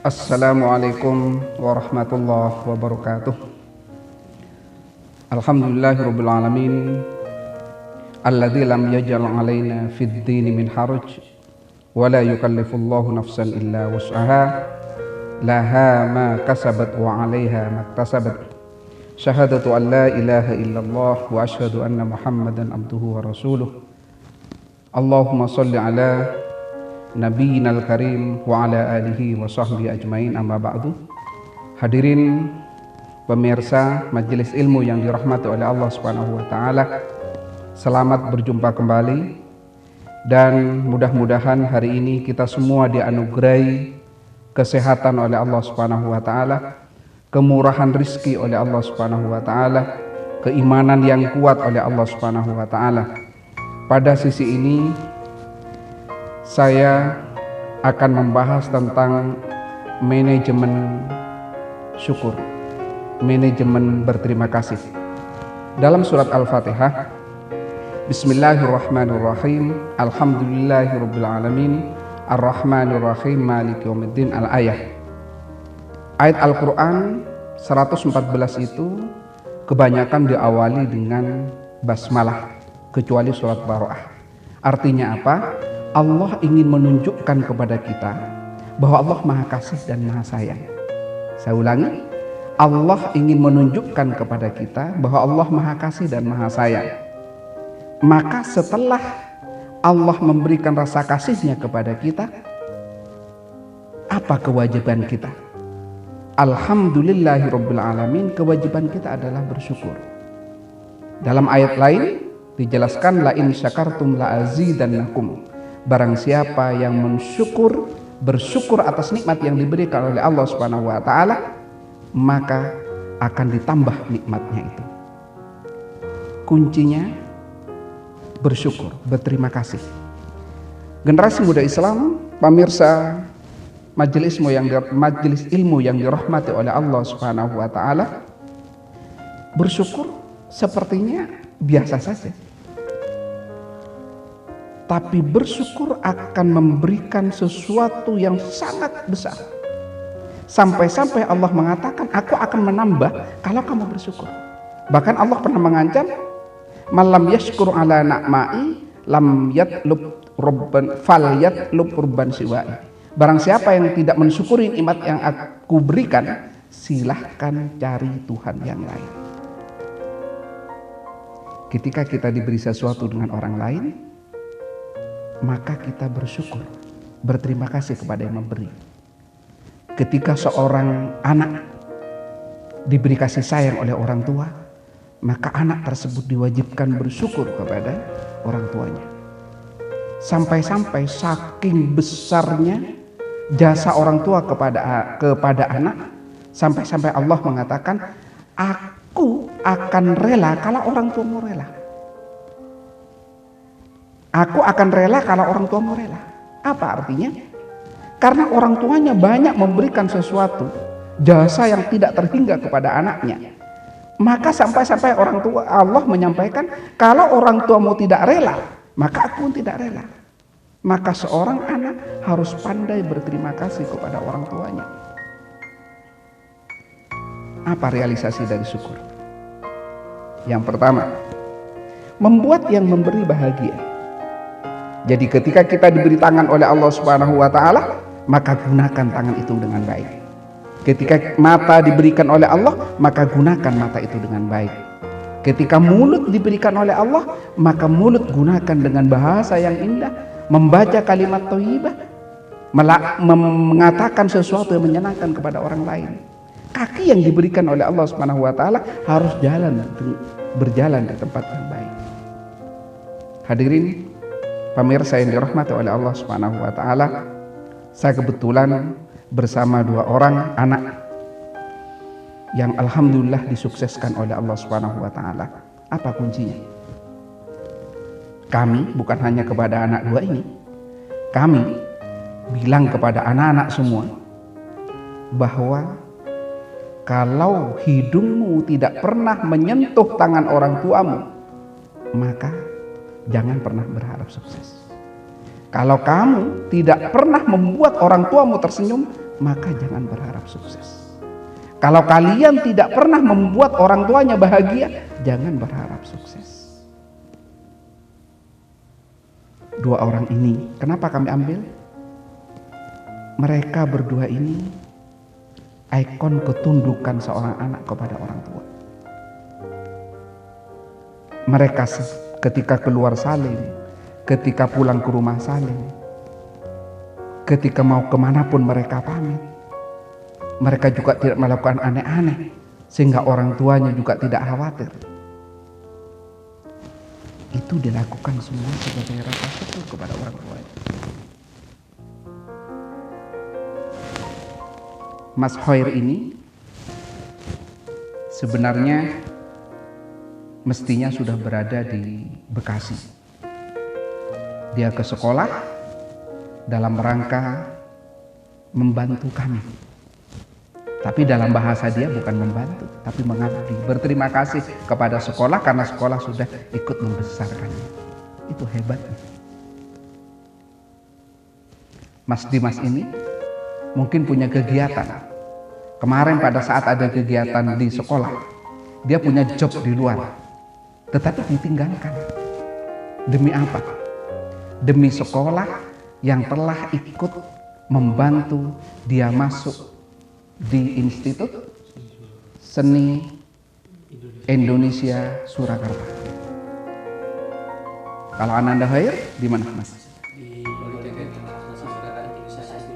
Assalamualaikum warahmatullahi wabarakatuh. Alhamdulillahirabbil alamin alladzi lam yaj'al 'alaina fid dini min haraj wa la yukallifullahu nafsan illa wus'aha laha ma kasabat wa 'alaiha maktasabat. Syahadatu an la ilaha illallah wa asyhadu anna Muhammadan abduhu wa rasuluh. Allahumma shalli ala Nabiyinal Karim wa ala alihi wa sahbihi ajmain, amma ba'du. Hadirin pemirsa majelis ilmu yang dirahmati oleh Allah Subhanahu wa taala, selamat berjumpa kembali dan mudah-mudahan hari ini kita semua dianugerahi kesehatan oleh Allah Subhanahu wa taala, kemurahan rizki oleh Allah Subhanahu wa taala, keimanan yang kuat oleh Allah Subhanahu wa taala. Pada sisi ini saya akan membahas tentang manajemen syukur, manajemen berterima kasih. Dalam surat Al-Fatihah, Bismillahirrahmanirrahim, Alhamdulillahirabbil alamin, Ar-Rahmanirrahim, Maliki yaumiddin, Al-Ayah. Ayat Al-Quran 114 itu kebanyakan diawali dengan basmalah, kecuali surat Baroah. Artinya apa? Allah ingin menunjukkan kepada kita bahwa Allah Maha Kasih dan Maha Sayang. Saya ulangi, Allah ingin menunjukkan kepada kita bahwa Allah Maha Kasih dan Maha Sayang. Maka setelah Allah memberikan rasa kasihnya kepada kita, apa kewajiban kita? Alhamdulillahirabbil alamin, kewajiban kita adalah bersyukur. Dalam ayat lain dijelaskan, la in syakartum la azidannakum. Barang siapa yang bersyukur atas nikmat yang diberikan oleh Allah Subhanahu wa taala, maka akan ditambah nikmatnya itu. Kuncinya bersyukur, berterima kasih. Generasi muda Islam, pemirsa majelis ilmu yang dirahmati oleh Allah Subhanahu wa taala, bersyukur sepertinya biasa saja. Tapi bersyukur akan memberikan sesuatu yang sangat besar. Sampai-sampai Allah mengatakan, aku akan menambah kalau kamu bersyukur. Bahkan Allah pernah mengancam, malam yashkur ala na'mai lam yatlub robban fal yatlub urban siwai. Barang siapa yang tidak mensyukuri nikmat yang aku berikan, silahkan cari Tuhan yang lain. Ketika kita diberi sesuatu dengan orang lain, maka kita bersyukur, berterima kasih kepada yang memberi. Ketika seorang anak diberi kasih sayang oleh orang tua, maka anak tersebut diwajibkan bersyukur kepada orang tuanya. Sampai-sampai saking besarnya jasa orang tua kepada anak, sampai-sampai Allah mengatakan, aku akan rela kalau orang tua mau rela. Aku akan rela kalau orang tua mau rela. Apa artinya? Karena orang tuanya banyak memberikan sesuatu, jasa yang tidak terhingga kepada anaknya. Maka sampai-sampai orang tua, Allah menyampaikan, kalau orang tuamu tidak rela, maka aku pun tidak rela. Maka seorang anak harus pandai berterima kasih kepada orang tuanya. Apa realisasi dari syukur? Yang pertama, membuat yang memberi bahagia. Jadi ketika kita diberi tangan oleh Allah Subhanahu wa taala, maka gunakan tangan itu dengan baik. Ketika mata diberikan oleh Allah, maka gunakan mata itu dengan baik. Ketika mulut diberikan oleh Allah, maka mulut gunakan dengan bahasa yang indah, membaca kalimat thayyibah, mengatakan sesuatu yang menyenangkan kepada orang lain. Kaki yang diberikan oleh Allah Subhanahu wa taala harus berjalan di tempat yang baik. Hadirin pemirsa yang dirahmati oleh Allah Subhanahu wa taala, saya kebetulan bersama dua orang anak yang alhamdulillah disukseskan oleh Allah Subhanahu wa taala. Apa kuncinya? Kami bukan hanya kepada anak dua ini, kami bilang kepada anak-anak semua bahwa kalau hidungmu tidak pernah menyentuh tangan orang tuamu, maka jangan pernah berharap sukses. Kalau kamu tidak pernah membuat orang tuamu tersenyum, maka jangan berharap sukses. Kalau kalian tidak pernah membuat orang tuanya bahagia, jangan berharap sukses. Dua orang ini, kenapa kami ambil? Mereka berdua ini ikon ketundukan seorang anak kepada orang tua. Mereka ketika keluar salim, ketika pulang ke rumah salim, ketika mau kemanapun mereka pamit. Mereka juga tidak melakukan aneh-aneh, sehingga orang tuanya juga tidak khawatir. Itu dilakukan semua sebagai rasa syukur kepada orang tuanya. Mas Hoir ini sebenarnya mestinya sudah berada di Bekasi. Dia ke sekolah dalam rangka membantu kami. Tapi dalam bahasa dia bukan membantu, tapi mengabdi. Berterima kasih kepada sekolah karena sekolah sudah ikut membesarkannya. Itu hebatnya. Mas Dimas ini mungkin punya kegiatan. Kemarin pada saat ada kegiatan di sekolah, dia punya job di luar. Tetapi ditinggalkan. Demi apa? Demi sekolah yang telah ikut membantu dia masuk di Institut Seni Indonesia Surakarta. Kalau Ananda Hoir di mana, Mas? Di Politeknik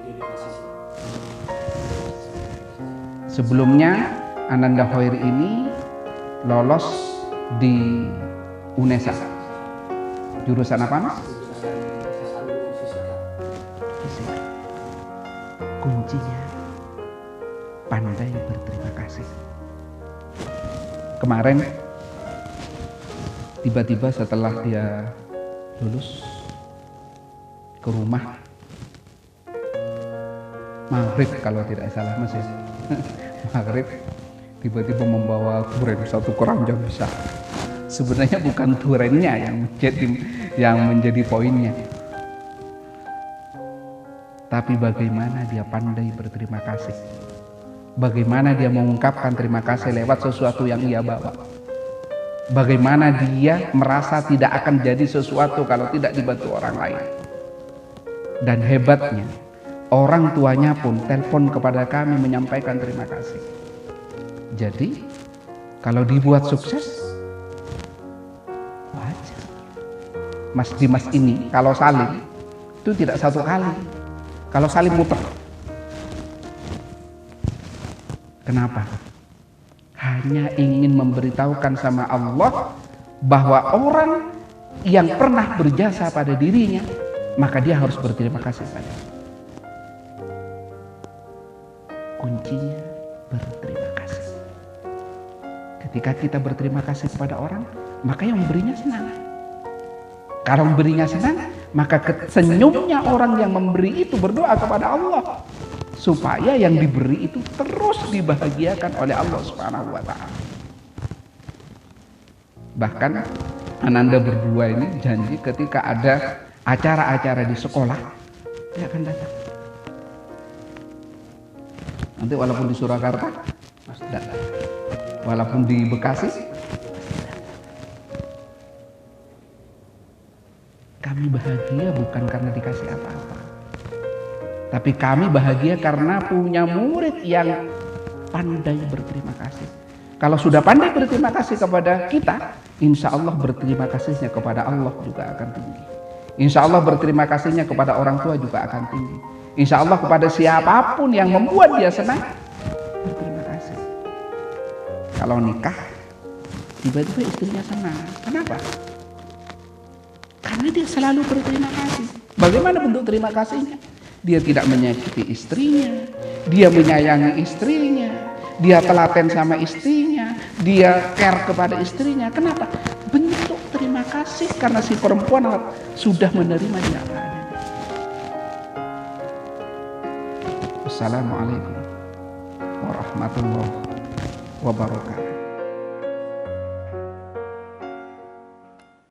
Indonesia. Sebelumnya Ananda Hoir ini lolos di UNESA. Jurusan apa, Mas? Fisika. Kuncinya pandai berterima kasih. Kemarin tiba-tiba setelah dia lulus ke rumah maghrib kalau tidak salah, Mas ya. Maghrib tiba-tiba membawa duren satu keranjang besar. Sebenarnya bukan durennya yang menjadi poinnya, tapi bagaimana dia pandai berterima kasih. Bagaimana dia mengungkapkan terima kasih lewat sesuatu yang ia bawa. Bagaimana dia merasa tidak akan jadi sesuatu kalau tidak dibantu orang lain. Dan hebatnya, orang tuanya pun telepon kepada kami menyampaikan terima kasih. Jadi, kalau dibuat sukses, wajar. Mas Dimas ini kalau salim, itu tidak satu kali. Kalau salim muter. Kenapa? Hanya ingin memberitahukan sama Allah bahwa orang yang pernah berjasa pada dirinya, maka dia harus berterima kasih padanya. Kuncinya berterima kasih. Ketika kita berterima kasih kepada orang, maka yang memberinya senang. Kalau memberinya senang, maka senyumnya orang yang memberi itu berdoa kepada Allah supaya yang diberi itu terus dibahagiakan oleh Allah Subhanahu wa Ta'ala. Bahkan Ananda berdua ini janji ketika ada acara-acara di sekolah, dia akan datang. Nanti walaupun di Surakarta, Mas datang. Walaupun di Bekasi, kami bahagia bukan karena dikasih apa-apa, tapi kami bahagia karena punya murid yang pandai berterima kasih. Kalau sudah pandai berterima kasih kepada kita, insya Allah berterima kasihnya kepada Allah juga akan tinggi. Insya Allah berterima kasihnya kepada orang tua juga akan tinggi. Insya Allah kepada siapapun yang membuat dia senang, berterima kasih. Kalau nikah, tiba-tiba istrinya senang. Kenapa? Karena dia selalu berterima kasih. Bagaimana bentuk terima kasihnya? Dia tidak menyakiti istrinya, dia menyayangi istrinya, dia telaten sama istrinya, dia care kepada istrinya. Kenapa? Bentuk terima kasih karena si perempuan sudah menerima dia apa adanya. Wassalamualaikum warahmatullahi wabarakatuh.